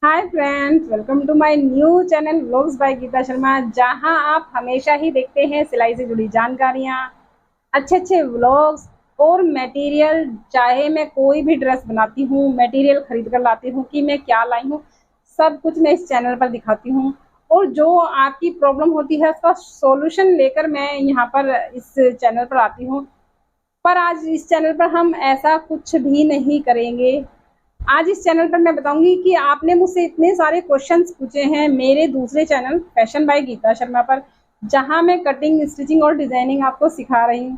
Hi friends, welcome to my new channel vlogs by Geeta Sharma, जहां आप हमेशा ही देखते हैं सिलाई से जुड़ी जानकारियां, अच्छे अच्छे व्लॉग्स और मटेरियल। चाहे मैं कोई भी ड्रेस बनाती हूँ, मटेरियल खरीद कर लाती हूँ कि मैं क्या लाई हूँ, सब कुछ मैं इस चैनल पर दिखाती हूँ। और जो आपकी प्रॉब्लम होती है उसका सॉल्यूशन लेकर मैं यहाँ पर इस चैनल पर आती हूँ। पर आज इस चैनल पर हम ऐसा कुछ भी नहीं करेंगे। आज इस चैनल पर मैं बताऊंगी कि आपने मुझसे इतने सारे क्वेश्चंस पूछे हैं मेरे दूसरे channel fashion by Geeta Sharma पर, जहां मैं कटिंग, स्टिचिंग और डिजाइनिंग आपको सिखा रही हूँ।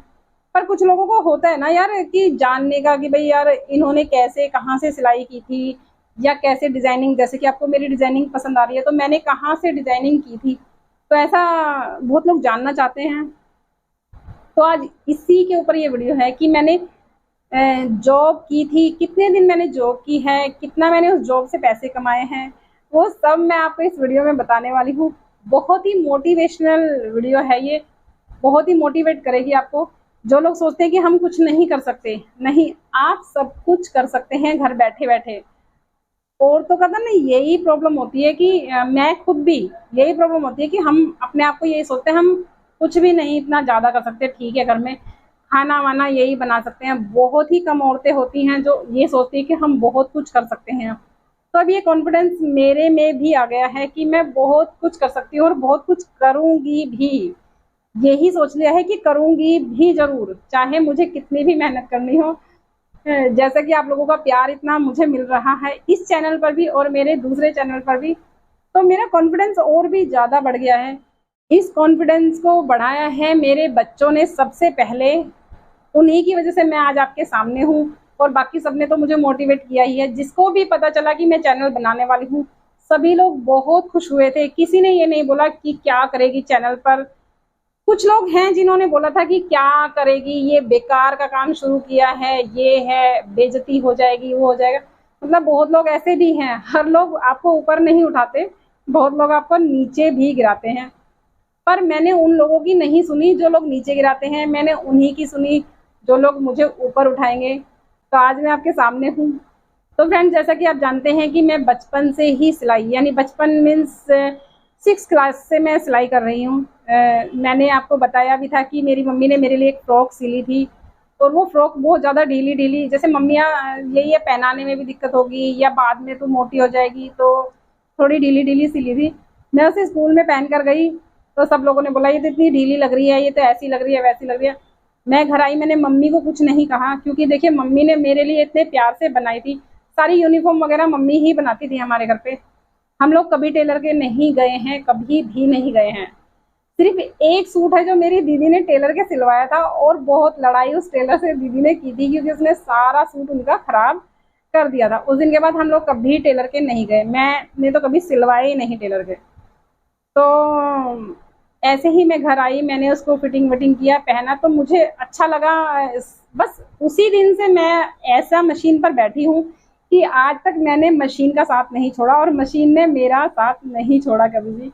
पर कुछ लोगों को होता है ना यार कि जानने का कि भाई यार इन्होंने कैसे कहाँ से सिलाई की थी या कैसे डिजाइनिंग, जैसे कि आपको मेरी डिजाइनिंग पसंद आ रही है तो मैंने कहाँ से डिजाइनिंग की थी, तो ऐसा बहुत लोग जानना चाहते हैं। तो आज इसी के ऊपर ये वीडियो है कि मैंने जॉब की थी, कितने दिन मैंने जॉब की है, कितना मैंने उस जॉब से पैसे कमाए हैं, वो सब मैं आपको इस वीडियो में बताने वाली हूँ। बहुत ही मोटिवेशनल वीडियो है ये, बहुत ही मोटिवेट करेगी आपको। जो लोग सोचते हैं कि हम कुछ नहीं कर सकते, नहीं, आप सब कुछ कर सकते हैं घर बैठे बैठे। और तो कहता ना, यही प्रॉब्लम होती है कि मैं खुद भी, यही प्रॉब्लम होती है कि हम अपने आप को यही सोचते हैं हम कुछ भी नहीं इतना ज्यादा कर सकते। ठीक है, घर में खाना वाना यही बना सकते हैं। बहुत ही कम औरतें होती हैं जो ये सोचती है कि हम बहुत कुछ कर सकते हैं। तो अब ये कॉन्फिडेंस मेरे में भी आ गया है कि मैं बहुत कुछ कर सकती हूँ और बहुत कुछ करूंगी भी। यही सोच लिया है कि करूंगी भी जरूर, चाहे मुझे कितनी भी मेहनत करनी हो। जैसा कि आप लोगों का प्यार इतना मुझे मिल रहा है इस चैनल पर भी और मेरे दूसरे चैनल पर भी, तो मेरा कॉन्फिडेंस और भी ज्यादा बढ़ गया है। इस कॉन्फिडेंस को बढ़ाया है मेरे बच्चों ने सबसे पहले। उन्हीं की वजह से मैं आज आपके सामने हूँ। और बाकी सबने तो मुझे मोटिवेट किया ही है। जिसको भी पता चला कि मैं चैनल बनाने वाली हूँ, सभी लोग बहुत खुश हुए थे। किसी ने ये नहीं बोला कि क्या करेगी चैनल पर। कुछ लोग हैं जिन्होंने बोला था कि क्या करेगी, ये बेकार का काम शुरू किया है, ये है बेइज्जती हो जाएगी, वो हो जाएगा। मतलब बहुत लोग ऐसे भी हैं, हर लोग आपको ऊपर नहीं उठाते, बहुत लोग आपको नीचे भी गिराते हैं। पर मैंने उन लोगों की नहीं सुनी जो लोग नीचे गिराते हैं, मैंने उन्हीं की सुनी जो लोग मुझे ऊपर उठाएंगे। तो आज मैं आपके सामने हूँ। तो फ्रेंड्स, जैसा कि आप जानते हैं कि मैं बचपन से ही सिलाई, यानी बचपन मीन्स 6 क्लास से मैं सिलाई कर रही हूँ। मैंने आपको बताया भी था कि मेरी मम्मी ने मेरे लिए एक फ्रॉक सिली थी। और वो फ्रॉक बहुत ज़्यादा ढीली ढीली, जैसे मम्मियाँ यही है, पहनाने में भी दिक्कत होगी या बाद में तो मोटी हो जाएगी, तो थोड़ी ढीली ढीली सिली थी। मैं उसे स्कूल में पहन कर गई तो सब लोगों ने बोला ये तो इतनी ढीली लग रही है, ये तो ऐसी लग रही है, वैसी लग रही है। मैं घर आई, मैंने मम्मी को कुछ नहीं कहा, क्योंकि देखिए मम्मी ने मेरे लिए इतने प्यार से बनाई थी। सारी यूनिफॉर्म वगैरह मम्मी ही बनाती थी हमारे घर पे। हम लोग कभी टेलर के नहीं गए हैं, कभी भी नहीं गए हैं। सिर्फ एक सूट है जो मेरी दीदी ने टेलर के सिलवाया था, और बहुत लड़ाई उस टेलर से दीदी ने की थी क्योंकि उसने सारा सूट उनका खराब कर दिया था। उस दिन के बाद हम लोग कभी टेलर के नहीं गए, मैंने तो कभी सिलवाए ही नहीं टेलर के। तो ऐसे ही मैं घर आई, मैंने उसको फिटिंग विटिंग किया, पहना तो मुझे अच्छा लगा। बस उसी दिन से मैं ऐसा मशीन पर बैठी हूँ कि आज तक मैंने मशीन का साथ नहीं छोड़ा और मशीन ने मेरा साथ नहीं छोड़ा कभी भी।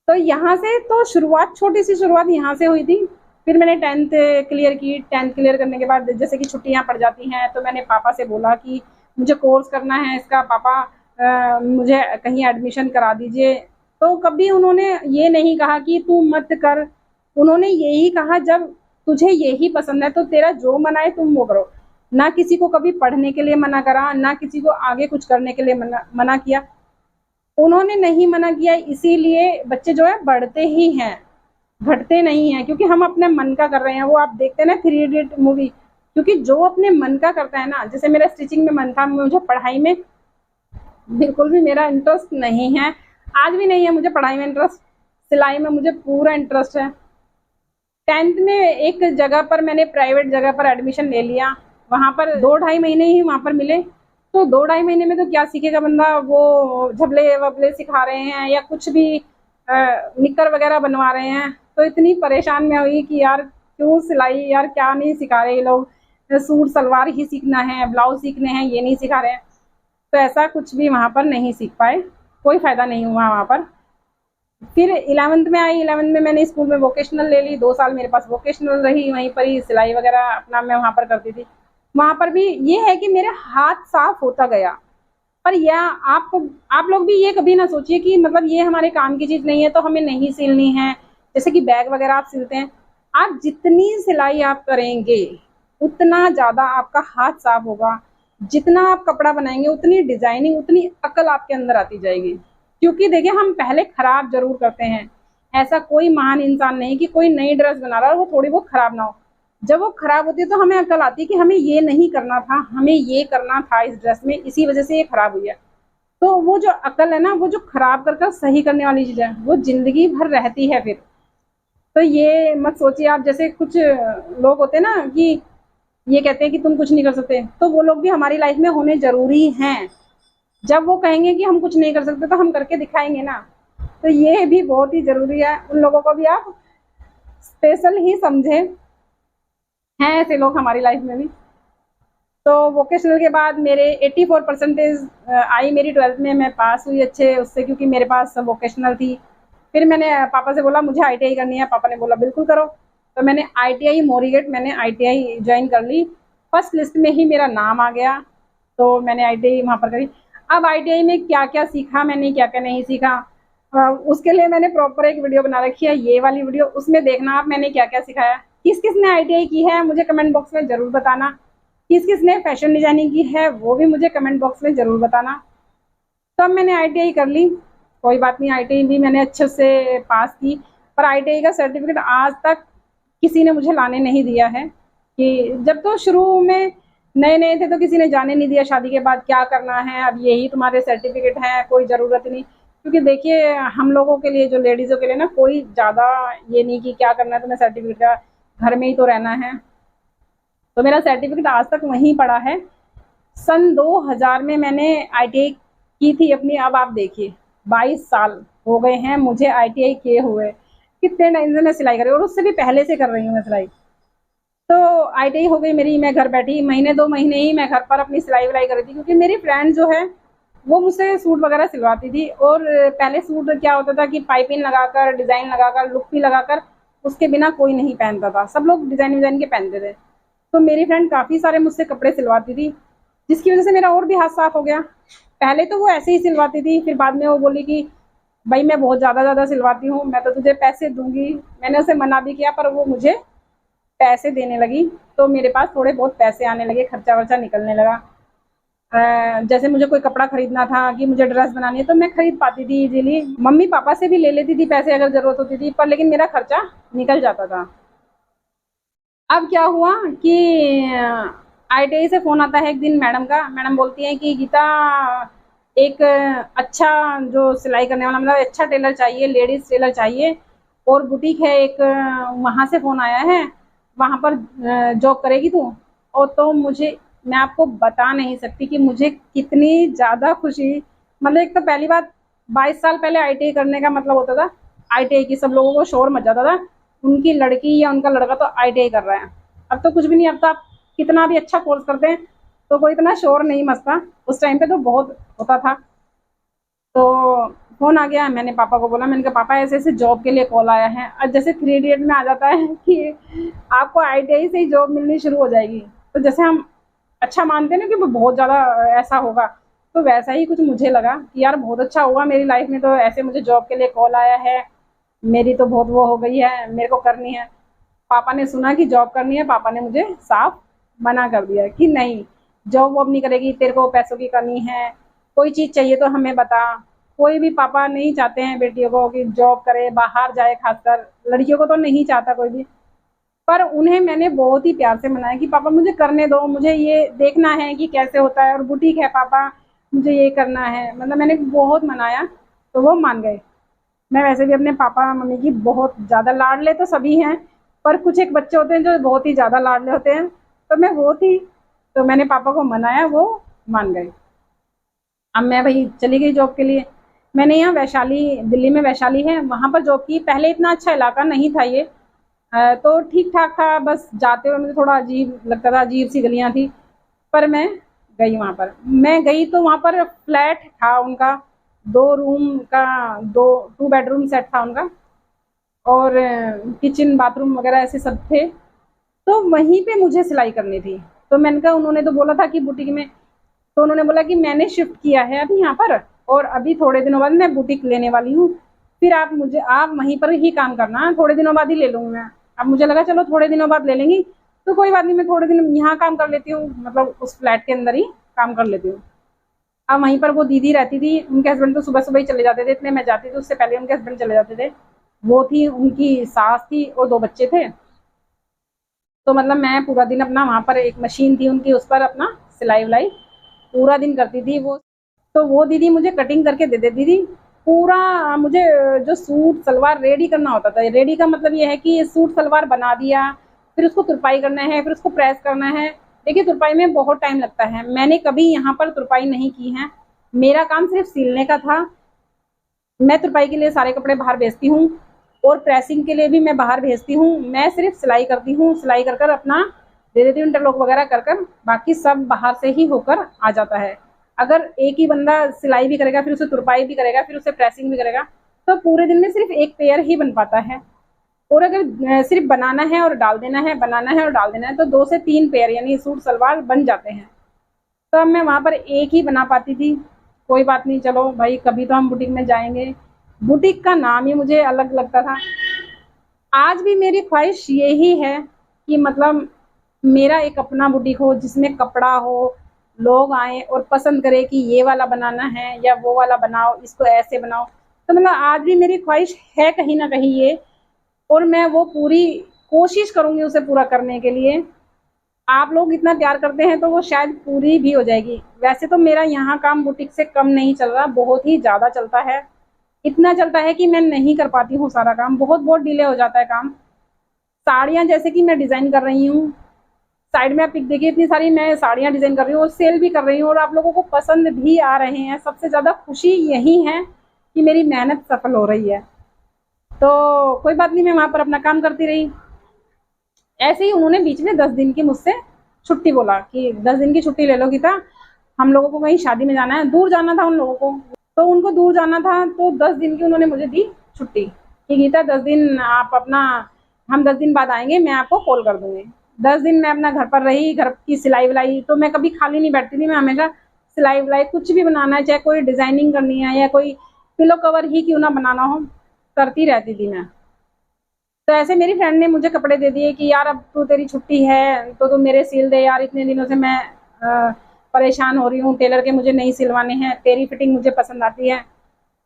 तो यहाँ से तो शुरुआत, छोटी सी शुरुआत यहाँ से हुई थी। फिर मैंने 10th क्लियर की। 10th क्लियर करने के बाद जैसे कि छुट्टियाँ पड़ जाती हैं, तो मैंने पापा से बोला कि मुझे कोर्स करना है इसका, पापा मुझे कहीं एडमिशन करा दीजिए। तो कभी उन्होंने ये नहीं कहा कि तू मत कर, उन्होंने यही कहा जब तुझे यही पसंद है तो तेरा जो मन आए तुम वो करो। ना किसी को कभी पढ़ने के लिए मना करा, ना किसी को आगे कुछ करने के लिए मना किया। उन्होंने नहीं मना किया, इसीलिए बच्चे जो है बढ़ते ही हैं, घटते नहीं हैं, क्योंकि हम अपने मन का कर रहे हैं। वो आप देखते हैं ना 3 इडियट मूवी, क्योंकि जो अपने मन का करता है ना, जैसे मेरा स्टिचिंग में मन था, मुझे पढ़ाई में बिल्कुल भी मेरा इंटरेस्ट नहीं है, आज भी नहीं है मुझे पढ़ाई में इंटरेस्ट। सिलाई में मुझे पूरा इंटरेस्ट है। 10th में एक जगह पर मैंने प्राइवेट जगह पर एडमिशन ले लिया। वहां पर 2 ढाई महीने ही वहां पर मिले। तो 2 ढाई महीने में तो क्या सीखेगा बंदा, वो झबले वबले सिखा रहे हैं या कुछ भी निक्कर वगैरह बनवा रहे हैं। तो इतनी परेशान मैं हुई कि यार क्यों सिलाई, यार क्या नहीं सिखा रहे ये लोग, सूट सलवार ही सीखना है, ब्लाउज सीखने हैं, ये नहीं सिखा रहे हैं। तो ऐसा कुछ भी वहां पर नहीं सीख पाए, कोई फायदा नहीं हुआ वहां पर। फिर 11th में आई। 11th में मैंने स्कूल में वोकेशनल ले ली, 2 साल मेरे पास वोकेशनल रही, वहीं पर ही सिलाई वगैरह अपना मैं वहां पर करती थी। वहां पर भी ये है कि मेरा हाथ साफ होता गया। पर यह आप लोग भी ये कभी ना सोचिए कि मतलब ये हमारे काम की चीज नहीं है तो हमें नहीं सिलनी है। जैसे कि बैग वगैरह आप सिलते हैं, आप जितनी सिलाई आप करेंगे उतना ज्यादा आपका हाथ साफ होगा। जितना आप कपड़ा बनाएंगे उतनी डिजाइनिंग, उतनी अकल आपके अंदर आती जाएगी। क्योंकि देखिए, हम पहले खराब जरूर करते हैं, ऐसा कोई महान इंसान नहीं कि कोई नई ड्रेस बना रहा है और वो थोड़ी बहुत खराब ना हो। जब वो खराब होती है तो हमें अकल आती है कि हमें ये नहीं करना था, हमें ये करना था इस ड्रेस में, इसी वजह से ये खराब हुई है। तो वो जो अकल है ना, वो जो खराब कर सही करने वाली चीज है, वो जिंदगी भर रहती है फिर। तो ये मत सोचिए आप, जैसे कुछ लोग होते हैं ना कि ये कहते हैं कि तुम कुछ नहीं कर सकते, तो वो लोग भी हमारी लाइफ में होने जरूरी हैं। जब वो कहेंगे कि हम कुछ नहीं कर सकते तो हम करके दिखाएंगे ना। तो ये भी बहुत ही जरूरी है, उन लोगों को भी आप स्पेशल ही समझे। हैं ऐसे लोग हमारी लाइफ में भी। तो वोकेशनल के बाद मेरे 84% आई मेरी 12th में, मैं पास हुई अच्छे उससे, क्योंकि मेरे पास वोकेशनल थी। फिर मैंने पापा से बोला मुझे आईटीआई करनी है, पापा ने बोला बिल्कुल करो। तो मैंने आईटीआई मोरीगेट, मैंने आईटीआई ज्वाइन कर ली। फर्स्ट लिस्ट में ही मेरा नाम आ गया, तो मैंने आईटीआई वहाँ पर करी। अब आईटीआई में क्या क्या सीखा मैंने, क्या क्या नहीं सीखा, उसके लिए मैंने प्रॉपर एक वीडियो बना रखी है, ये वाली वीडियो, उसमें देखना आप मैंने क्या क्या सिखाया। किस किस ने आईटीआई की है मुझे कमेंट बॉक्स में जरूर बताना। किस किस ने फैशन डिजाइनिंग की है वो भी मुझे कमेंट बॉक्स में जरूर बताना। तब मैंने आईटीआई कर ली, कोई बात नहीं, आईटीआई भी मैंने अच्छे से पास की। पर आईटीआई का सर्टिफिकेट आज तक किसी ने मुझे लाने नहीं दिया है। कि जब तो शुरू में नए नए थे तो किसी ने जाने नहीं दिया शादी के बाद क्या करना है, अब यही तुम्हारे सर्टिफिकेट है, कोई ज़रूरत नहीं। क्योंकि देखिए, हम लोगों के लिए, जो लेडीज़ों के लिए ना, कोई ज़्यादा ये नहीं कि क्या करना है तुम्हें सर्टिफिकेट का, घर में ही तो रहना है। तो मेरा सर्टिफिकेट आज तक वहीं पड़ा है। सन 2000 में मैंने आईटीआई की थी अपनी। अब आप देखिए 22 साल हो गए हैं मुझे आईटीआई किए हुए। कितने टाइम से मैं सिलाई कर रही हूँ, और उससे भी पहले से कर रही हूँ मैं सिलाई। तो आईटीआई हो गई मेरी, मैं घर बैठी महीने 2 महीने ही मैं घर पर अपनी सिलाई विलाई कर रही थी। क्योंकि मेरी फ्रेंड जो है वो मुझसे सूट वगैरह सिलवाती थी। और पहले सूट क्या होता था कि पाइपिंग लगाकर, डिजाइन लगाकर, लुक भी लगाकर, उसके बिना कोई नहीं पहनता था, सब लोग डिजाइन विजाइन के पहनते थे। तो मेरी फ्रेंड काफी सारे मुझसे कपड़े सिलवाती थी, जिसकी वजह से मेरा और भी हाथ साफ हो गया। पहले तो वो ऐसे ही सिलवाती थी, फिर बाद में वो बोली कि भाई मैं बहुत ज्यादा सिलवाती हूँ, मैं तो तुझे पैसे दूंगी। मैंने उसे मना भी किया, पर वो मुझे पैसे देने लगी। तो मेरे पास थोड़े बहुत पैसे आने लगे, खर्चा वर्चा निकलने लगा। जैसे मुझे कोई कपड़ा खरीदना था कि मुझे ड्रेस बनानी है तो मैं खरीद पाती थी इजीली। मम्मी पापा से भी ले लेती थी पैसे अगर जरूरत होती थी, पर लेकिन मेरा खर्चा निकल जाता था। अब क्या हुआ कि आईटीआई से फोन आता है एक दिन मैडम का। मैडम बोलती है कि गीता, एक अच्छा जो सिलाई करने वाला, मतलब अच्छा टेलर चाहिए, लेडीज टेलर चाहिए, और बुटीक है एक, वहां से फोन आया है, वहां पर जॉब करेगी तू। और तो मुझे, मैं आपको बता नहीं सकती कि मुझे कितनी ज्यादा खुशी। मतलब एक तो पहली बात, 22 साल पहले आईटीआई करने का मतलब होता था आईटीआई की सब लोगों को शोर मच जाता था, उनकी लड़की या उनका लड़का तो आईटीआई कर रहा है। अब तो कुछ भी नहीं, अब तो आप कितना भी अच्छा कोर्स करते हैं तो कोई इतना शोर नहीं मचता। उस टाइम पे तो बहुत होता था। तो फोन आ गया, मैंने पापा को बोला, मैंने कहा पापा ऐसे ऐसे जॉब के लिए कॉल आया है। और जैसे 3 इडियट में आ जाता है कि आपको आईटीआई से ही जॉब मिलनी शुरू हो जाएगी, तो जैसे हम अच्छा मानते हैं ना कि वो बहुत ज्यादा ऐसा होगा, तो वैसा ही कुछ मुझे लगा कि यार बहुत अच्छा होगा मेरी लाइफ में। तो ऐसे मुझे जॉब के लिए कॉल आया है, मेरी तो बहुत वो हो गई है, मेरे को करनी है। पापा ने सुना कि जॉब करनी है, पापा ने मुझे साफ मना कर दिया कि नहीं, जॉब वॉब नहीं करेगी, तेरे को पैसों की कमी है, कोई चीज चाहिए तो हमें बता। कोई भी पापा नहीं चाहते हैं बेटियों को कि जॉब करे, बाहर जाए, खासकर लड़कियों को तो नहीं चाहता कोई भी। पर उन्हें मैंने बहुत ही प्यार से मनाया कि पापा मुझे करने दो, मुझे ये देखना है कि कैसे होता है, और बुटीक है पापा, मुझे ये करना है। मतलब मैंने बहुत मनाया तो वो मान गए। मैं वैसे भी अपने पापा मम्मी की बहुत ज़्यादा, लाडले तो सभी हैं, पर कुछ एक बच्चे होते हैं जो बहुत ही ज़्यादा लाडले होते हैं, तो मैं वो थी। तो मैंने पापा को मनाया, वो मान गए। अब मैं भाई चली गई जॉब के लिए। मैंने यहाँ वैशाली, दिल्ली में वैशाली है, वहाँ पर जॉब की। पहले इतना अच्छा इलाका नहीं था ये, तो ठीक ठाक था, बस जाते हुए मुझे थोड़ा अजीब लगता था, अजीब सी गलियाँ थी। पर मैं गई वहाँ पर, मैं गई तो वहाँ पर फ्लैट था उनका, 2 रूम का, 2 बेडरूम सेट था उनका, और किचन बाथरूम वगैरह ऐसे सब थे। तो वहीं पे मुझे सिलाई करनी थी। तो मैंने कहा, उन्होंने तो बोला था कि बुटीक में, तो उन्होंने बोला कि मैंने शिफ्ट किया है अभी यहाँ पर, और अभी थोड़े दिनों बाद मैं बुटीक लेने वाली हूँ, फिर आप वहीं पर ही काम करना, थोड़े दिनों बाद ही ले लूँगी मैं। अब मुझे लगा चलो थोड़े दिनों बाद ले लेंगी, तो कोई बात नहीं, मैं थोड़े दिन यहाँ काम कर लेती हूँ, मतलब उस फ्लैट के अंदर ही काम कर लेती हूँ। अब वहीं पर वो दीदी रहती थी, उनके हस्बैंड तो सुबह सुबह ही चले जाते थे, इतने मैं जाती थी उससे पहले उनके हस्बैंड चले जाते थे। वो थी, उनकी सास थी और 2 बच्चे थे। तो मतलब मैं पूरा दिन अपना वहाँ पर, एक मशीन थी उनकी, उस पर अपना सिलाई विलाई पूरा दिन करती थी वो। तो वो दीदी मुझे कटिंग करके दे देती थी पूरा। मुझे जो सूट सलवार रेडी करना होता था, रेडी का मतलब ये है कि ये सूट सलवार बना दिया, फिर उसको तुरपाई करना है, फिर उसको प्रेस करना है। देखिए तुरपाई में बहुत टाइम लगता है, मैंने कभी यहाँ पर तुरपाई नहीं की है, मेरा काम सिर्फ सिलने का था। मैं तुरपाई के लिए सारे कपड़े बाहर भेजती हूँ और प्रेसिंग के लिए भी मैं बाहर भेजती हूँ, मैं सिर्फ सिलाई करती हूँ, सिलाई कर कर अपना दे देती हूँ इंटरलॉक वगैरह कर कर, बाकी सब बाहर से ही होकर आ जाता है। अगर एक ही बंदा सिलाई भी करेगा, फिर उसे तुरपाई भी करेगा, फिर उसे प्रेसिंग भी करेगा, तो पूरे दिन में सिर्फ एक पेयर ही बन पाता है। और अगर सिर्फ बनाना है और डाल देना है, बनाना है और डाल देना है, तो 2 से 3 पेयर यानी सूट सलवार बन जाते हैं। तो अब मैं वहाँ पर एक ही बना पाती थी। कोई बात नहीं, चलो भाई कभी तो हम बुटीक में जाएंगे। बुटीक का नाम ही मुझे अलग लगता था। आज भी मेरी ख्वाहिश यही है कि मतलब मेरा एक अपना बुटीक हो, जिसमें कपड़ा हो, लोग आए और पसंद करें कि ये वाला बनाना है या वो वाला बनाओ, इसको ऐसे बनाओ। तो मतलब आज भी मेरी ख्वाहिश है कहीं ना कहीं ये, और मैं वो पूरी कोशिश करूंगी उसे पूरा करने के लिए। आप लोग इतना प्यार करते हैं तो वो शायद पूरी भी हो जाएगी। वैसे तो मेरा यहाँ काम बुटीक से कम नहीं चल रहा, बहुत ही ज़्यादा चलता है। इतना चलता है कि मैं नहीं कर पाती हूँ सारा काम, बहुत बहुत डिले हो जाता है काम। साड़ियाँ जैसे कि मैं डिज़ाइन कर रही हूँ, साइड में आप पिक देखिए, इतनी सारी मैं साड़ियाँ डिज़ाइन कर रही हूँ और सेल भी कर रही हूँ, और आप लोगों को पसंद भी आ रहे हैं। सबसे ज़्यादा खुशी यही है कि मेरी मेहनत सफल हो रही है। तो कोई बात नहीं, मैं वहाँ पर अपना काम करती रही। ऐसे ही उन्होंने बीच में 10 दिन की मुझसे छुट्टी बोला कि 10 दिन की छुट्टी ले लो गीता, हम लोगों को कहीं शादी में जाना है, दूर जाना था उन लोगों को, तो उनको दूर जाना था, तो 10 दिन की उन्होंने मुझे दी छुट्टी कि गीता 10 दिन आप अपना, हम 10 दिन बाद आएंगे, मैं आपको कॉल कर दूंगी। 10 दिन मैं अपना घर पर रही, घर की सिलाई विलाई, तो मैं कभी खाली नहीं बैठती थी, मैं हमेशा सिलाई विलाई कुछ भी बनाना है, चाहे कोई डिजाइनिंग करनी है या कोई पिलो कवर ही क्यों ना बनाना हो, करती रहती थी मैं। तो ऐसे मेरी फ्रेंड ने मुझे कपड़े दे दिए कि यार अब तो तेरी छुट्टी है तो तू मेरे सिल दे यार, इतने दिनों से मैं परेशान हो रही हूँ, टेलर के मुझे नहीं सिलवाने हैं, तेरी फिटिंग मुझे पसंद आती है।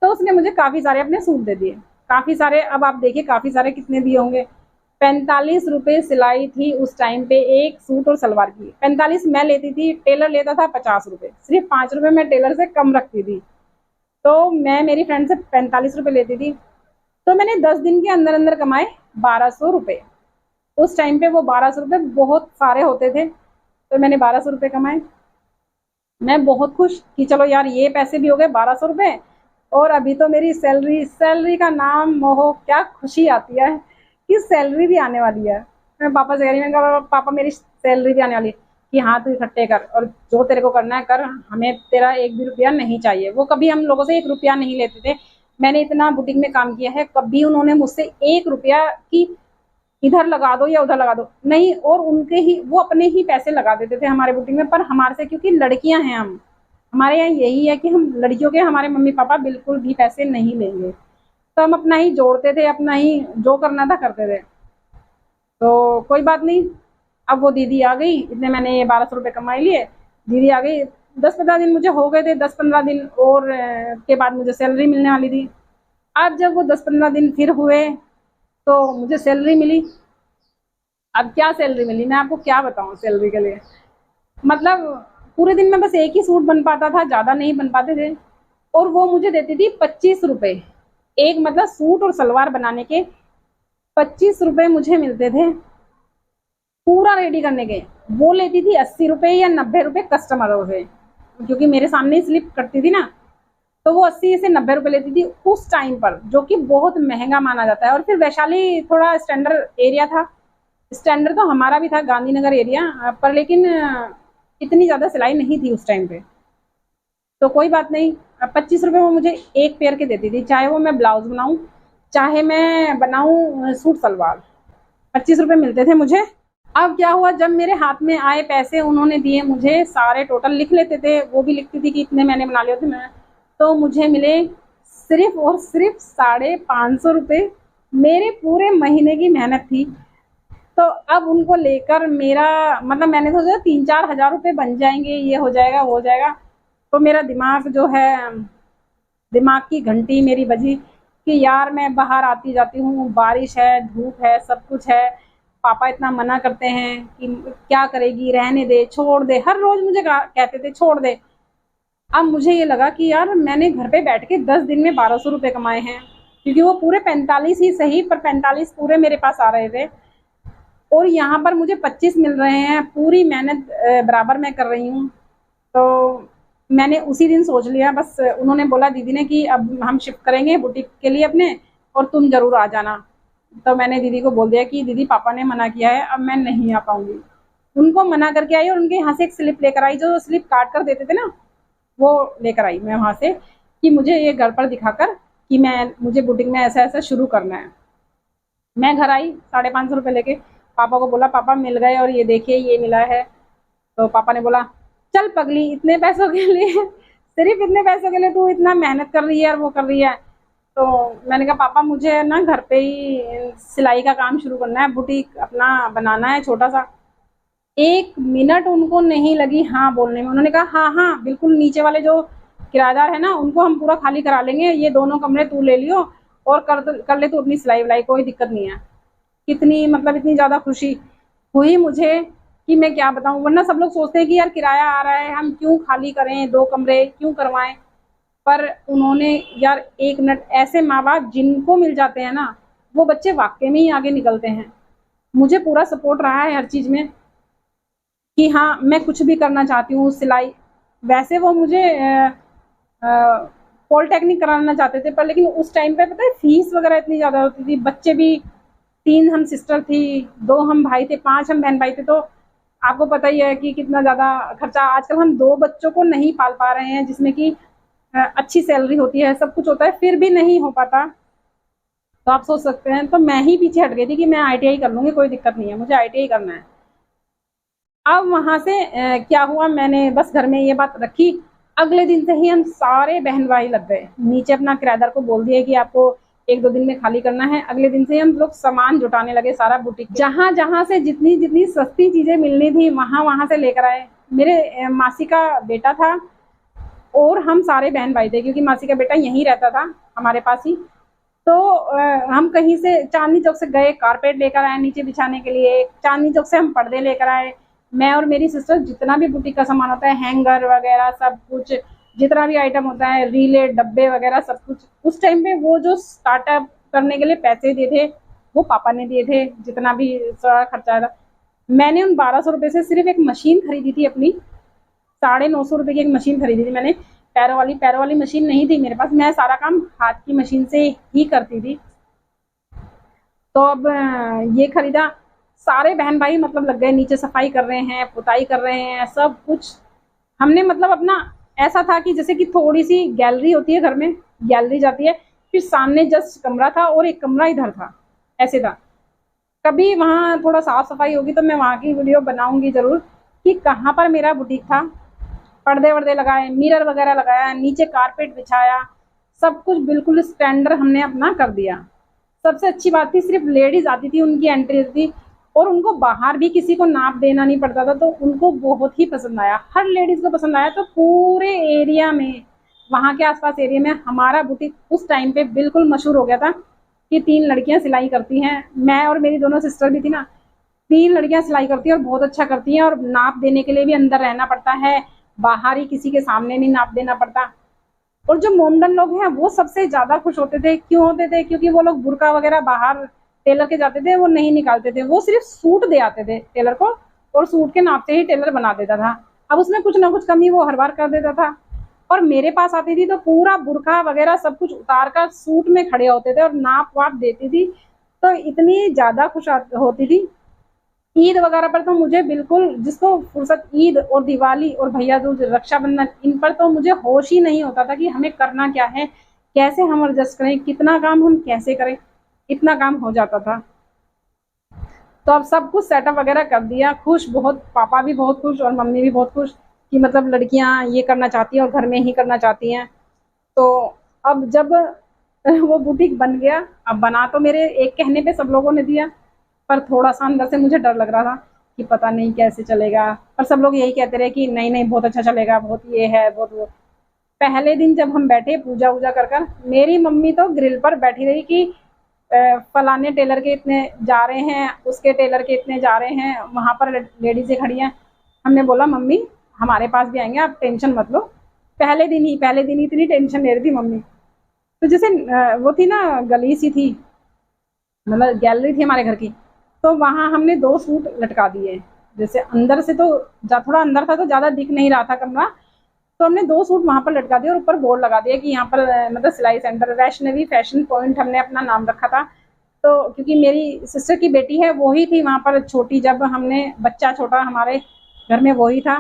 तो उसने मुझे काफ़ी सारे अपने सूट दे दिए, काफ़ी सारे। अब आप देखिए काफ़ी सारे कितने दिए होंगे, 45 रुपये सिलाई थी उस टाइम पे एक सूट और सलवार की। 45 मैं लेती थी, टेलर लेता था 50 रुपये, सिर्फ 5 रुपये मैं टेलर से कम रखती थी। तो मैं मेरी फ्रेंड से 45 रुपये लेती थी, तो मैंने 10 दिन के अंदर अंदर कमाए 1200 रुपये। उस टाइम पे वो 1200 रुपये बहुत सारे होते थे, तो मैंने 1200 रुपये कमाए। मैं बहुत खुश कि चलो यार ये पैसे भी हो गए 1200 रुपये, और अभी तो मेरी सैलरी का नाम मोह, क्या खुशी आती है कि सैलरी भी आने वाली है। मैं पापा से कह रही, मैंने कहा पापा मेरी सैलरी भी आने वाली है, कि हाँ तू इकट्ठे कर और जो तेरे को करना है कर, हमें तेरा एक भी रुपया नहीं चाहिए। वो कभी हम लोगों से 1 रुपया नहीं लेते थे। मैंने इतना बुटीक में काम किया है, कभी उन्होंने मुझसे 1 रुपया की इधर लगा दो या उधर लगा दो नहीं, और उनके ही वो अपने ही पैसे लगा देते थे हमारे बुटीक में। पर हमारे से, क्योंकि लड़कियां हैं हम, हमारे यहाँ यही है कि हम लड़कियों के, हमारे मम्मी पापा बिल्कुल भी पैसे नहीं लेंगे, तो हम अपना ही जोड़ते थे, अपना ही जो करना था करते थे। तो कोई बात नहीं, अब वो दीदी आ गई, इतने मैंने ये 1200 रुपये कमाई लिए, दीदी आ गई, 10-15 दिन मुझे हो गए थे, 10-15 दिन और के बाद मुझे सैलरी मिलने वाली थी। अब जब वो 10-15 दिन फिर हुए तो मुझे सैलरी मिली। अब क्या सैलरी मिली, मैं आपको क्या बताऊं सैलरी के लिए। मतलब पूरे दिन में बस एक ही सूट बन पाता था, ज़्यादा नहीं बन पाते थे, और वो मुझे देती थी 25 रुपये एक, मतलब सूट और सलवार बनाने के 25 रुपये मुझे मिलते थे पूरा रेडी करने के। वो लेती थी 80 रुपये या 90 रुपये कस्टमरों से, क्योंकि मेरे सामने ही स्लिप करती थी ना, तो वो 80 से 90 रुपये लेती थी उस टाइम पर, जो कि बहुत महंगा माना जाता है। और फिर वैशाली थोड़ा स्टैंडर्ड एरिया था, स्टैंडर्ड तो हमारा भी था गांधीनगर एरिया पर, लेकिन इतनी ज़्यादा सिलाई नहीं थी उस टाइम पे। तो कोई बात नहीं, 25 रुपये वो मुझे एक पेयर के देती थी, चाहे वो मैं ब्लाउज बनाऊँ चाहे मैं बनाऊँ सूट सलवार, 25 रुपये मिलते थे मुझे। अब क्या हुआ, जब मेरे हाथ में आए पैसे, उन्होंने दिए मुझे, सारे टोटल लिख लेते थे, वो भी लिखती थी कि इतने मैंने बना लिए थे मैं, तो मुझे मिले सिर्फ और सिर्फ 550 रुपये। मेरे पूरे महीने की मेहनत थी। तो अब उनको लेकर मेरा मतलब मैंने सोचा 3-4 हज़ार रुपये बन जाएंगे, ये हो जाएगा वो हो जाएगा। तो मेरा दिमाग जो है, दिमाग की घंटी मेरी बजी कि यार मैं बाहर आती जाती हूँ, बारिश है, धूप है, सब कुछ है, पापा इतना मना करते हैं कि क्या करेगी, रहने दे, छोड़ दे, हर रोज मुझे कहते थे छोड़ दे। अब मुझे ये लगा कि यार मैंने घर पे बैठ के 10 दिन में 1200 रुपये कमाए हैं, क्योंकि वो पूरे 45 ही सही पर 45 पूरे मेरे पास आ रहे थे, और यहाँ पर मुझे 25 मिल रहे हैं। पूरी मेहनत बराबर मैं कर रही हूँ। तो मैंने उसी दिन सोच लिया, बस उन्होंने बोला दीदी ने कि अब हम शिफ्ट करेंगे बुटीक के लिए अपने, और तुम जरूर आ जाना। तो मैंने दीदी को बोल दिया कि दीदी पापा ने मना किया है, अब मैं नहीं आ पाऊंगी। उनको मना करके आई और उनके यहाँ से एक स्लिप लेकर आई, जो स्लिप काट कर देते थे ना, वो लेकर आई मैं वहाँ से, कि मुझे ये घर पर दिखाकर कि मुझे बुटीक में ऐसा ऐसा शुरू करना है। मैं घर आई 550 रुपये लेके, पापा को बोला पापा मिल गए और ये देखिए ये मिला है। तो पापा ने बोला चल पगली, इतने पैसों के लिए सिर्फ इतने पैसों के लिए तू इतना मेहनत कर रही है और वो कर रही है। तो मैंने कहा पापा मुझे ना घर पे ही सिलाई का काम शुरू करना है, बुटीक अपना बनाना है छोटा सा। 1 मिनट उनको नहीं लगी हाँ बोलने में। उन्होंने कहा हाँ हाँ बिल्कुल, नीचे वाले जो किराएदार है ना उनको हम पूरा खाली करा लेंगे, ये दोनों कमरे तू ले लियो और कर ले तू अपनी सिलाई विलाई, कोई दिक्कत नहीं है। कितनी मतलब इतनी ज्यादा खुशी हुई मुझे कि मैं क्या बताऊं। वरना सब लोग सोचते हैं कि यार किराया आ रहा है, हम क्यों खाली करें, 2 कमरे क्यों करवाएं। पर उन्होंने यार 1 मिनट, ऐसे माँ बाप जिनको मिल जाते हैं ना, वो बच्चे वाकई में ही आगे निकलते हैं। मुझे पूरा सपोर्ट रहा है हर चीज में कि हाँ मैं कुछ भी करना चाहती हूँ। सिलाई, वैसे वो मुझे पॉलिटेक्निक कराना चाहते थे, पर लेकिन उस टाइम पे पता है फीस वगैरह इतनी ज्यादा होती थी। बच्चे भी 3 हम सिस्टर थी, 2 हम भाई थे, 5 हम बहन भाई थे। तो आपको पता ही है कि कितना ज्यादा खर्चा। आजकल हम 2 बच्चों को नहीं पाल पा रहे हैं, जिसमें कि अच्छी सैलरी होती है, सब कुछ होता है, फिर भी नहीं हो पाता। तो आप सोच सकते हैं, तो मैं ही पीछे हट गई थी कि मैं ITI कर लूंगी, कोई दिक्कत नहीं है, मुझे ITI करना है। अब वहां से क्या हुआ, मैंने बस घर में ये बात रखी। अगले दिन से ही हम सारे बहन भाई लग गए, नीचे अपना किराएदार को बोल दिया कि आपको 1-2 दिन में खाली करना है। अगले दिन से हम लोग सामान जुटाने लगे, सारा बुटीक जहां जहां से जितनी जितनी सस्ती चीजें मिलनी थी वहां वहां से लेकर आए। मेरे मासी का बेटा था और हम सारे बहन भाई थे, क्योंकि मासी का बेटा यहीं रहता था हमारे पास ही। तो हम कहीं से चांदनी चौक से गए, कारपेट लेकर आए नीचे बिछाने के लिए, चांदनी चौक से हम पर्दे लेकर आए। मैं और मेरी सिस्टर जितना भी बुटीक का सामान होता है, हैंगर वगैरह सब कुछ, जितना भी आइटम होता है, रीले डब्बे वगैरह सब कुछ, उस टाइम पे वो जो स्टार्टअप करने के लिए पैसे दिए थे वो पापा ने दिए थे, जितना भी सारा खर्चा था। मैंने उन 1200 रुपये से सिर्फ एक मशीन खरीदी थी अपनी, 950 रुपये की एक मशीन खरीदी थी मैंने। पैरों वाली मशीन नहीं थी मेरे पास, मैं सारा काम हाथ की मशीन से ही करती थी। तो अब ये खरीदा, सारे बहन भाई मतलब लग गए, नीचे सफाई कर रहे हैं, पुताई कर रहे हैं, सब कुछ हमने मतलब अपना, ऐसा था कि जैसे कि थोड़ी सी गैलरी होती है घर में, गैलरी जाती है, फिर सामने जस्ट कमरा था और एक कमरा इधर था, ऐसे था। कभी वहाँ थोड़ा साफ सफाई होगी तो मैं वहाँ की वीडियो बनाऊंगी जरूर कि कहाँ पर मेरा बुटीक था। पर्दे वर्दे लगाए, मिरर वगैरह लगाया, नीचे कारपेट बिछाया, सब कुछ बिल्कुल स्टैंडर्ड हमने अपना कर दिया। सबसे अच्छी बात थी, सिर्फ लेडीज आती थी, उनकी एंट्री थी, और उनको बाहर भी किसी को नाप देना नहीं पड़ता था। तो उनको बहुत ही पसंद आया, हर लेडीज को पसंद आया। तो पूरे एरिया में, वहाँ के आसपास एरिया में हमारा बुटीक उस टाइम पे बिल्कुल मशहूर हो गया था कि 3 लड़कियां सिलाई करती हैं। मैं और मेरी दोनों सिस्टर भी थी ना, 3 लड़कियां सिलाई करती हैं और बहुत अच्छा करती हैं, और नाप देने के लिए भी अंदर रहना पड़ता है, बाहर ही किसी के सामने नहीं नाप देना पड़ता। और जो मोमडन लोग हैं वो सबसे ज्यादा खुश होते थे। क्यों होते थे? क्योंकि वो लोग बुरका वगैरह बाहर टेलर के जाते थे, वो नहीं निकालते थे, वो सिर्फ सूट दे आते थे टेलर को, और सूट के नाप से ही टेलर बना देता था। अब उसमें कुछ ना कुछ कमी वो हर बार कर देता था। और मेरे पास आती थी तो पूरा बुरका वगैरह सब कुछ उतार कर सूट में खड़े होते थे और नाप वाप देती थी। तो इतनी ज्यादा खुश होती थी। ईद वगैरह पर तो मुझे बिल्कुल, जिसको फुर्सत, ईद और दिवाली और भैया दूज, रक्षाबंधन, इन पर तो मुझे होश ही नहीं होता था कि हमें करना क्या है, कैसे हम एडजस्ट करें, कितना काम हम कैसे करें, इतना काम हो जाता था। तो अब सब कुछ सेटअप वगैरह कर दिया, खुश बहुत, पापा भी बहुत खुश और मम्मी भी बहुत खुश कि मतलब लड़कियां ये करना चाहती हैं और घर में ही करना चाहती हैं। तो अब जब वो बुटीक बन गया, अब बना तो मेरे एक कहने पे सब लोगों ने दिया, पर थोड़ा सा अंदर से मुझे डर लग रहा था कि पता नहीं कैसे चलेगा। पर सब लोग यही कहते रहे कि नहीं नहीं बहुत अच्छा चलेगा, बहुत ये है बहुत वो। पहले दिन जब हम बैठे पूजा वूजा कर कर, मेरी मम्मी तो ग्रिल पर बैठी रही कि फलाने टेलर के इतने जा रहे हैं, उसके टेलर के इतने जा रहे हैं, वहां पर लेडीजें खड़ी हैं। हमने बोला मम्मी हमारे पास भी आएंगे, आप टेंशन मत लो। पहले दिन ही इतनी टेंशन ले रही थी मम्मी। तो जैसे वो थी ना गली सी थी, मतलब गैलरी थी हमारे घर की, तो वहां हमने 2 सूट लटका दिए। जैसे अंदर से तो थोड़ा अंदर था तो ज्यादा दिख नहीं रहा था कमरा, तो हमने 2 सूट वहां पर लटका दिए और ऊपर बोर्ड लगा दिया कि यहाँ पर मतलब सिलाई सेंटर वैष्णवी फैशन पॉइंट हमने अपना नाम रखा था। तो क्योंकि मेरी सिस्टर की बेटी है वो ही थी वहां पर छोटी, जब हमने बच्चा छोटा हमारे घर में वही था,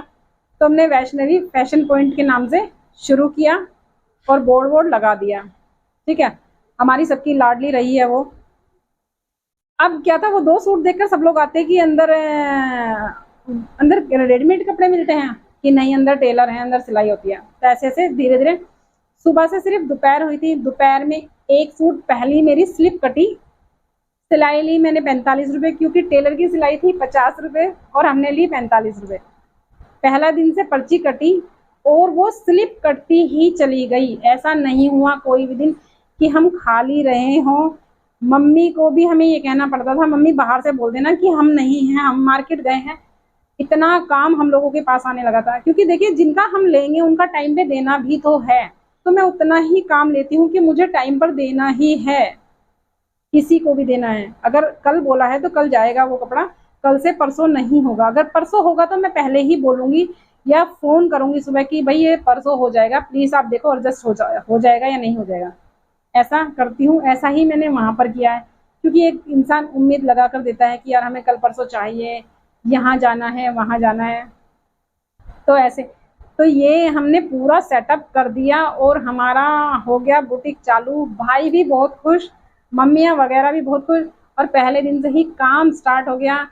तो हमने वैष्णवी फैशन पॉइंट के नाम से शुरू किया और बोर्ड वोर्ड लगा दिया। ठीक है, हमारी सबकी लाडली रही है वो। अब क्या था, वो 2 सूट देखकर सब लोग आते कि अंदर अंदर रेडीमेड कपड़े मिलते हैं कि नहीं, अंदर टेलर है, अंदर सिलाई होती है। तो ऐसे ऐसे धीरे धीरे सुबह से सिर्फ दोपहर हुई थी, दोपहर में एक सूट पहली मेरी स्लिप कटी, सिलाई ली मैंने 45 रुपए, क्योंकि टेलर की सिलाई थी 50 रुपए और हमने ली 45 रुपए। पहला दिन से पर्ची कटी और वो स्लिप कटती ही चली गई। ऐसा नहीं हुआ कोई भी दिन कि हम खाली रहे हों। मम्मी को भी हमें ये कहना पड़ता था मम्मी बाहर से बोल देना कि हम नहीं हैं, हम मार्केट गए हैं। इतना काम हम लोगों के पास आने लगा था, क्योंकि देखिए जिनका हम लेंगे उनका टाइम पे देना भी तो है। तो मैं उतना ही काम लेती हूँ कि मुझे टाइम पर देना ही है, किसी को भी देना है। अगर कल बोला है तो कल जाएगा वो कपड़ा, कल से परसों नहीं होगा। अगर परसों होगा तो मैं पहले ही बोलूंगी या फोन करूंगी सुबह कि भाई ये परसों हो जाएगा, प्लीज आप देखो एडजस्ट हो जाएगा या नहीं हो जाएगा। ऐसा करती हूँ, ऐसा ही मैंने वहां पर किया है। क्योंकि एक इंसान उम्मीद लगा कर देता है कि यार हमें कल परसों चाहिए, यहाँ जाना है वहां जाना है, तो ऐसे। तो ये हमने पूरा सेटअप कर दिया और हमारा हो गया बुटीक चालू। भाई भी बहुत खुश, मम्मियाँ वगैरह भी बहुत खुश, और पहले दिन से ही काम स्टार्ट हो गया।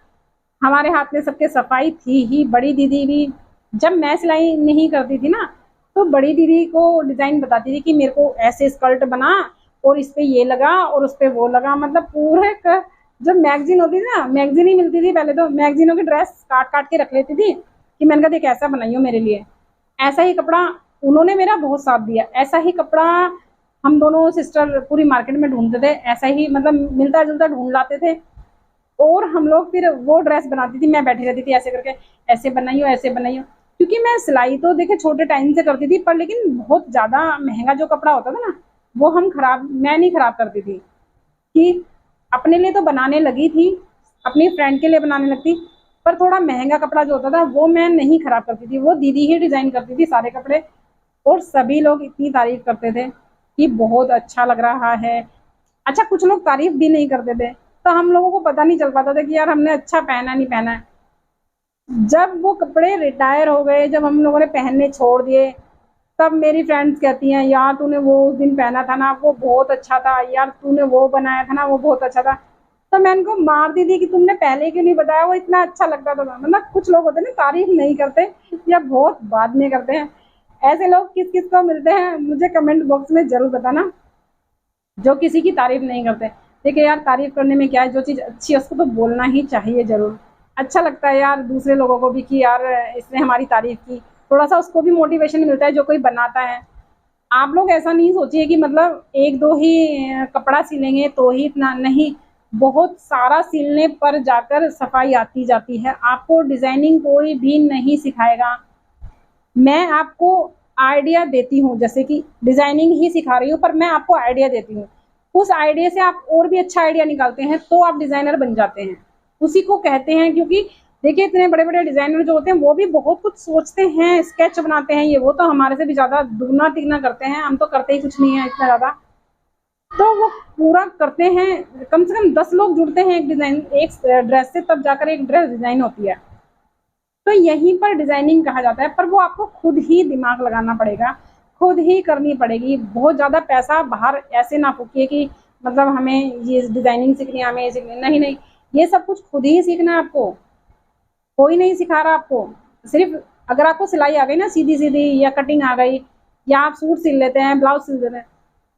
हमारे हाथ में सबके सफाई थी ही। बड़ी दीदी भी, जब मैं सिलाई नहीं करती थी ना, तो बड़ी दीदी को डिजाइन बताती थी कि मेरे को ऐसे स्कर्ट बना और इस पे ये लगा और उस पे वो लगा, मतलब पूरे जब मैगजीन होती थी ना, मैगजीन ही मिलती थी पहले, तो मैगजीनों की ड्रेस काट काट के रख लेती थी कि मैंने कहा देख ऐसा बनाई हो मेरे लिए। ऐसा ही कपड़ा उन्होंने मेरा बहुत साथ दिया। ऐसा ही कपड़ा हम दोनों सिस्टर पूरी मार्केट में ढूंढते थे, ऐसा ही मतलब मिलता जुलता ढूंढ लाते थे और हम लोग फिर वो ड्रेस बनाती थी। मैं बैठी रहती थी ऐसे करके, ऐसे बनाइयो ऐसे बनाइयो। क्योंकि मैं सिलाई तो देखे छोटे टाइम से करती थी, पर लेकिन बहुत ज्यादा महंगा जो कपड़ा होता था ना, वो मैं नहीं खराब करती थी। कि अपने लिए तो बनाने लगी थी, अपनी फ्रेंड के लिए बनाने लगती, पर थोड़ा महंगा कपड़ा जो होता था वो मैं नहीं खराब करती थी। वो दीदी ही डिजाइन करती थी सारे कपड़े, और सभी लोग इतनी तारीफ करते थे कि बहुत अच्छा लग रहा है। अच्छा, कुछ लोग तारीफ भी नहीं करते थे, तो हम लोगों को पता नहीं चल पाता था कि यार हमने अच्छा पहना नहीं पहना है। जब वो कपड़े रिटायर हो गए, जब हम लोगों ने पहनने छोड़ दिए, तब मेरी फ्रेंड्स कहती हैं यार तूने वो उस दिन पहना था ना वो बहुत अच्छा था, यार तूने वो बनाया था ना वो बहुत अच्छा था। तो मैं उनको मार दी थी कि तुमने पहले क्यों नहीं बताया, वो इतना अच्छा लगता था। मतलब कुछ लोग होते हैं ना तारीफ नहीं करते या बहुत बाद में करते हैं। ऐसे लोग किस किस को मिलते हैं मुझे कमेंट बॉक्स में जरूर बताना, जो किसी की तारीफ नहीं करते। देखिए यार तारीफ करने में क्या है, जो चीज अच्छी है उसको तो बोलना ही चाहिए जरूर। अच्छा लगता है यार दूसरे लोगों को भी कि यार इसने हमारी तारीफ की, थोड़ा सा उसको भी मोटिवेशन मिलता है जो कोई बनाता है। आप लोग ऐसा नहीं सोचिए कि मतलब 1-2 ही कपड़ा सिलेंगे तो ही इतना नहीं, बहुत सारा सिलने पर जाकर सफाई आती जाती है। आपको डिजाइनिंग कोई भी नहीं सिखाएगा, मैं आपको आइडिया देती हूँ, जैसे कि डिजाइनिंग ही सिखा रही हूँ पर मैं आपको आइडिया देती हूँ। उस आइडिया से आप और भी अच्छा आइडिया निकालते हैं तो आप डिजाइनर बन जाते हैं, उसी को कहते हैं। क्योंकि देखिए इतने बड़े बड़े डिजाइनर जो होते हैं वो भी बहुत कुछ सोचते हैं, स्केच बनाते हैं, ये वो तो हमारे से भी ज्यादा दुगना तिगना करते हैं। हम तो करते ही कुछ नहीं है इतना ज्यादा, तो वो पूरा करते हैं। कम से कम 10 लोग जुड़ते हैं एक ड्रेस से, तब जाकर एक ड्रेस डिजाइन होती है। तो यहीं पर डिजाइनिंग कहा जाता है, पर वो आपको खुद ही दिमाग लगाना पड़ेगा, खुद ही करनी पड़ेगी। बहुत ज्यादा पैसा बाहर ऐसे ना फूकिए कि मतलब हमें ये डिजाइनिंग सीखनी है, हमें ये सीखनी, नहीं नहीं। ये सब कुछ खुद ही सीखना है आपको, कोई नहीं सिखा रहा आपको। सिर्फ अगर आपको सिलाई आ गई ना सीधी सीधी, या कटिंग आ गई, या आप सूट सिल लेते हैं, ब्लाउज सिल लेते हैं,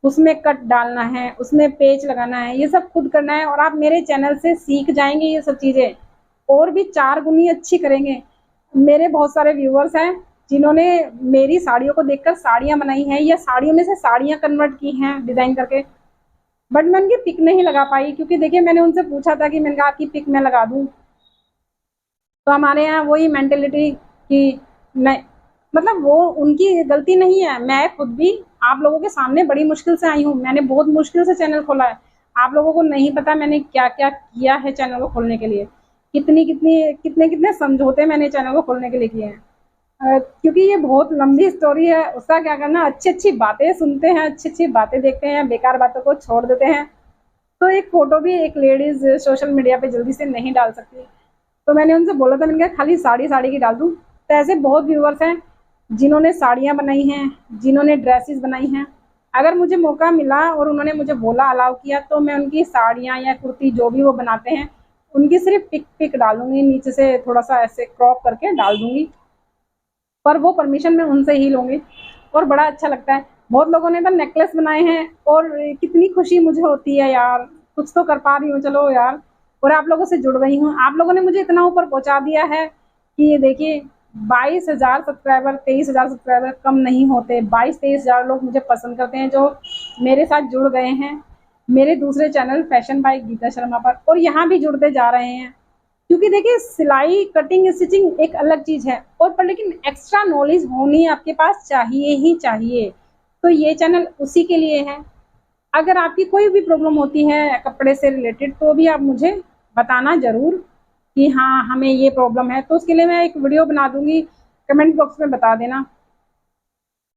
उसमें कट डालना है, उसमें पेच लगाना है, ये सब खुद करना है। और आप मेरे चैनल से सीख जाएंगे ये सब चीज़ें, और भी 4 गुनी अच्छी करेंगे। मेरे बहुत सारे व्यूअर्स हैं जिन्होंने मेरी साड़ियों को देखकर साड़ियाँ बनाई हैं, या साड़ियों में से साड़ियाँ कन्वर्ट की हैं डिज़ाइन करके, बट मैं उनकी पिक नहीं लगा पाई, क्योंकि देखिए मैंने उनसे पूछा था कि मैंने कहा आपकी पिक मैं लगा दूँ, तो हमारे यहाँ वही मेंटेलिटी कि मैं, मतलब वो उनकी गलती नहीं है। मैं खुद भी आप लोगों के सामने बड़ी मुश्किल से आई हूँ, मैंने बहुत मुश्किल से चैनल खोला है। आप लोगों को नहीं पता मैंने क्या क्या किया है चैनल को खोलने के लिए, कितने कितने समझौते मैंने चैनल को खोलने के लिए किए हैं। क्योंकि ये बहुत लंबी स्टोरी है। उसका क्या करना, अच्छी अच्छी बातें सुनते हैं, अच्छी अच्छी बातें देखते हैं, बेकार बातों को छोड़ देते हैं। तो एक फोटो भी एक लेडीज सोशल मीडिया पे जल्दी से नहीं डाल सकती, तो मैंने उनसे बोला था, मैंने कहा खाली साड़ी की डाल दूँ। तो ऐसे बहुत व्यूअर्स हैं जिन्होंने साड़ियाँ बनाई हैं, जिन्होंने ड्रेसेस बनाई हैं। अगर मुझे मौका मिला और उन्होंने मुझे बोला, अलाउ किया, तो मैं उनकी साड़ियाँ या कुर्ती जो भी वो बनाते हैं उनकी सिर्फ पिक डालूंगी, नीचे से थोड़ा सा ऐसे क्रॉप करके डाल दूंगी, पर वो परमिशन मैं उनसे ही लूँगी। और बड़ा अच्छा लगता है। बहुत लोगों ने तो नेकलेस बनाए हैं, और कितनी खुशी मुझे होती है यार, कुछ तो कर पा रही हूँ, चलो यार। और आप लोगों से जुड़ गई हूँ, आप लोगों ने मुझे इतना ऊपर पहुँचा दिया है कि ये देखिए 22,000 सब्सक्राइबर, 23,000 सब्सक्राइबर कम नहीं होते। 22-23,000 लोग मुझे पसंद करते हैं जो मेरे साथ जुड़ गए हैं मेरे दूसरे channel fashion by Geeta Sharma पर, और यहाँ भी जुड़ते जा रहे हैं। क्योंकि देखिए सिलाई, कटिंग, स्टिचिंग एक अलग चीज़ है, और पर लेकिन एक्स्ट्रा नॉलेज होनी आपके पास चाहिए ही चाहिए। तो ये चैनल उसी के लिए है। अगर आपकी कोई भी प्रॉब्लम होती है कपड़े से रिलेटेड, तो भी आप मुझे बताना ज़रूर कि हाँ हमें ये प्रॉब्लम है, तो उसके लिए मैं एक वीडियो बना दूंगी, कमेंट बॉक्स में बता देना।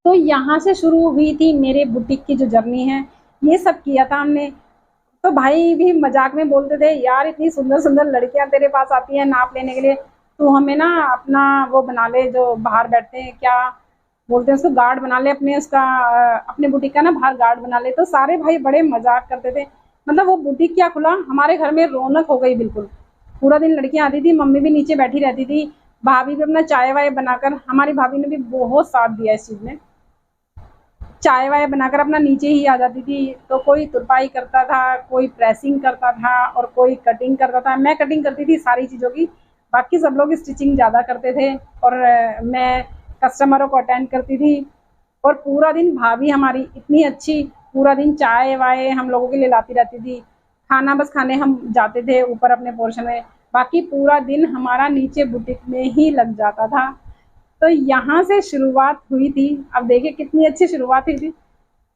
तो यहाँ से शुरू हुई थी मेरे बुटीक की जो जर्नी है, ये सब किया था हमने। तो भाई भी मजाक में बोलते थे, यार इतनी सुंदर सुंदर लड़कियां तेरे पास आती हैं नाप लेने के लिए, तो हमें ना अपना वो बना ले, जो बाहर बैठते हैं क्या बोलते हैं उसको, गार्ड बना ले अपने, उसका अपने बुटीक का ना बाहर गार्ड बना ले। तो सारे भाई बड़े मजाक करते थे। मतलब वो बुटीक क्या खुला, हमारे घर में रौनक हो गई बिल्कुल। पूरा दिन लड़कियां आती थी, मम्मी भी नीचे बैठी रहती थी, भाभी भी अपना चाय वाय बनाकर, हमारी भाभी ने भी बहुत साथ दिया इस चीज़ में, चाय वाय बनाकर अपना नीचे ही आ जाती थी। तो कोई तुरपाई करता था, कोई प्रेसिंग करता था, और कोई कटिंग करता था। मैं कटिंग करती थी सारी चीज़ों की, बाकी सब लोग स्टिचिंग ज़्यादा करते थे, और मैं कस्टमरों को अटेंड करती थी। और पूरा दिन भाभी हमारी इतनी अच्छी, पूरा दिन चाय वाय हम लोगों के लिए लाती रहती थी। खाना बस खाने हम जाते थे ऊपर अपने पोर्शन में, बाकी पूरा दिन हमारा नीचे बुटीक में ही लग जाता था। तो यहाँ से शुरुआत हुई थी। अब देखिए कितनी अच्छी शुरुआत हुई थी,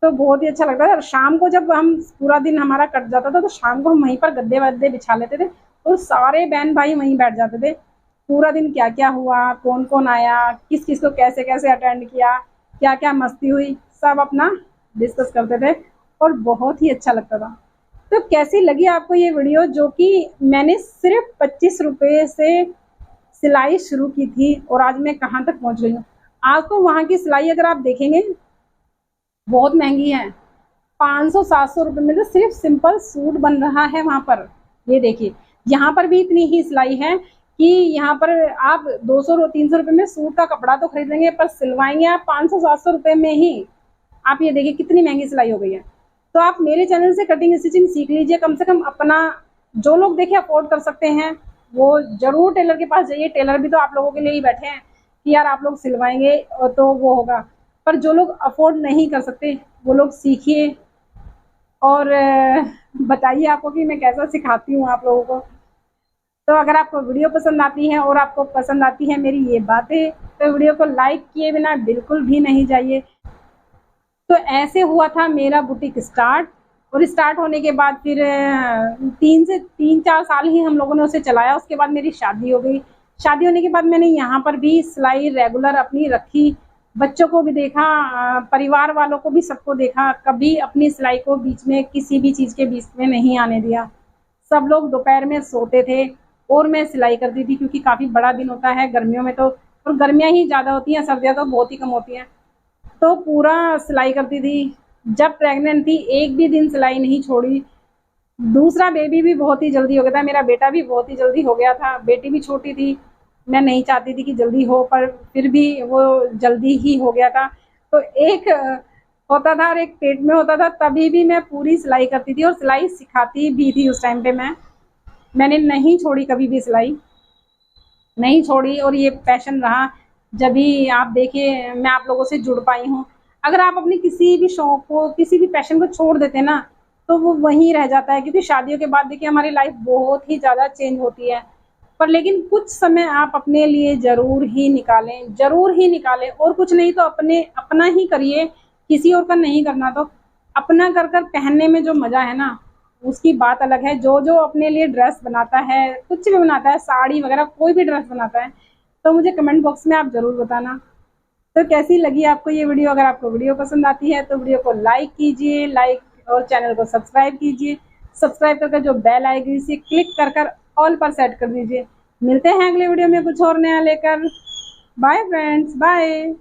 तो बहुत ही अच्छा लगता था। और शाम को जब हम पूरा दिन हमारा कट जाता था, तो शाम को हम वहीं पर गद्दे वद्दे बिछा लेते थे, और सारे बहन भाई वहीं बैठ जाते थे। पूरा दिन क्या क्या हुआ, कौन कौन आया, किस किस को कैसे कैसे अटेंड किया, क्या क्या मस्ती हुई, सब अपना डिस्कस करते थे, और बहुत ही अच्छा लगता था। तो कैसी लगी आपको ये वीडियो, जो कि मैंने सिर्फ 25 रुपये से सिलाई शुरू की थी, और आज मैं कहाँ तक पहुँच गई हूँ। आज तो वहाँ की सिलाई अगर आप देखेंगे बहुत महंगी है, 500-700 रुपये में तो सिर्फ सिंपल सूट बन रहा है वहाँ पर। ये देखिए यहाँ पर भी इतनी ही सिलाई है कि यहाँ पर आप 200-300 रुपये में सूट का कपड़ा तो खरीद लेंगे, पर सिलवाएंगे आप 500-700 रुपये में ही। आप ये देखिए कितनी महंगी सिलाई हो गई है। तो आप मेरे चैनल से कटिंग स्टिचिंग सीख लीजिए, कम से कम अपना, जो लोग देखिए अफोर्ड कर सकते हैं वो जरूर टेलर के पास जाइए। टेलर भी तो आप लोगों के लिए ही बैठे हैं कि यार आप लोग सिलवाएंगे तो वो होगा, पर जो लोग अफोर्ड नहीं कर सकते वो लोग सीखिए, और बताइए आपको कि मैं कैसा सिखाती हूँ आप लोगों को। तो अगर आपको वीडियो पसंद आती है और आपको पसंद आती है मेरी ये बातें, तो वीडियो को लाइक किए बिना बिल्कुल भी नहीं जाइए। तो ऐसे हुआ था मेरा बुटीक स्टार्ट, और स्टार्ट होने के बाद फिर 3-4 साल ही हम लोगों ने उसे चलाया। उसके बाद मेरी शादी हो गई। शादी होने के बाद मैंने यहाँ पर भी सिलाई रेगुलर अपनी रखी, बच्चों को भी देखा, परिवार वालों को भी, सबको देखा। कभी अपनी सिलाई को बीच में किसी भी चीज़ के बीच में नहीं आने दिया। सब लोग दोपहर में सोते थे और मैं सिलाई करती थी, क्योंकि काफ़ी बड़ा दिन होता है गर्मियों में, तो और गर्मियाँ ही ज़्यादा होती हैं, सर्दियाँ तो बहुत ही कम होती हैं। तो पूरा सिलाई करती थी। जब प्रेग्नेंट थी एक भी दिन सिलाई नहीं छोड़ी। दूसरा बेबी भी बहुत ही जल्दी हो गया था, मेरा बेटा भी बहुत ही जल्दी हो गया था, बेटी भी छोटी थी, मैं नहीं चाहती थी कि जल्दी हो, पर फिर भी वो जल्दी ही हो गया था। तो एक होता था और एक पेट में होता था, तभी भी मैं पूरी सिलाई करती थी और सिलाई सिखाती भी थी उस टाइम पे। मैंने नहीं छोड़ी कभी भी सिलाई, नहीं छोड़ी, और ये पैशन रहा। जब भी आप देखिए मैं आप लोगों से जुड़ पाई हूँ। अगर आप अपनी किसी भी शौक को, किसी भी पैशन को छोड़ देते ना, तो वो वहीं रह जाता है, क्योंकि शादियों के बाद देखिए हमारी लाइफ बहुत ही ज़्यादा चेंज होती है। पर लेकिन कुछ समय आप अपने लिए ज़रूर ही निकालें, ज़रूर ही निकालें, और कुछ नहीं तो अपने अपना ही करिए, किसी और का नहीं करना। तो अपना कर कर पहनने में जो मज़ा है ना, उसकी बात अलग है। जो जो अपने लिए ड्रेस बनाता है, कुछ भी बनाता है, साड़ी वगैरह कोई भी ड्रेस बनाता है, तो मुझे कमेंट बॉक्स में आप ज़रूर बताना। तो कैसी लगी आपको ये वीडियो? अगर आपको वीडियो पसंद आती है तो वीडियो को लाइक कीजिए, लाइक और चैनल को सब्सक्राइब कीजिए। सब्सक्राइब करके जो बेल आएगी इसे क्लिक कर कर ऑल पर सेट कर दीजिए। मिलते हैं अगले वीडियो में कुछ और नया लेकर। Bye friends, bye.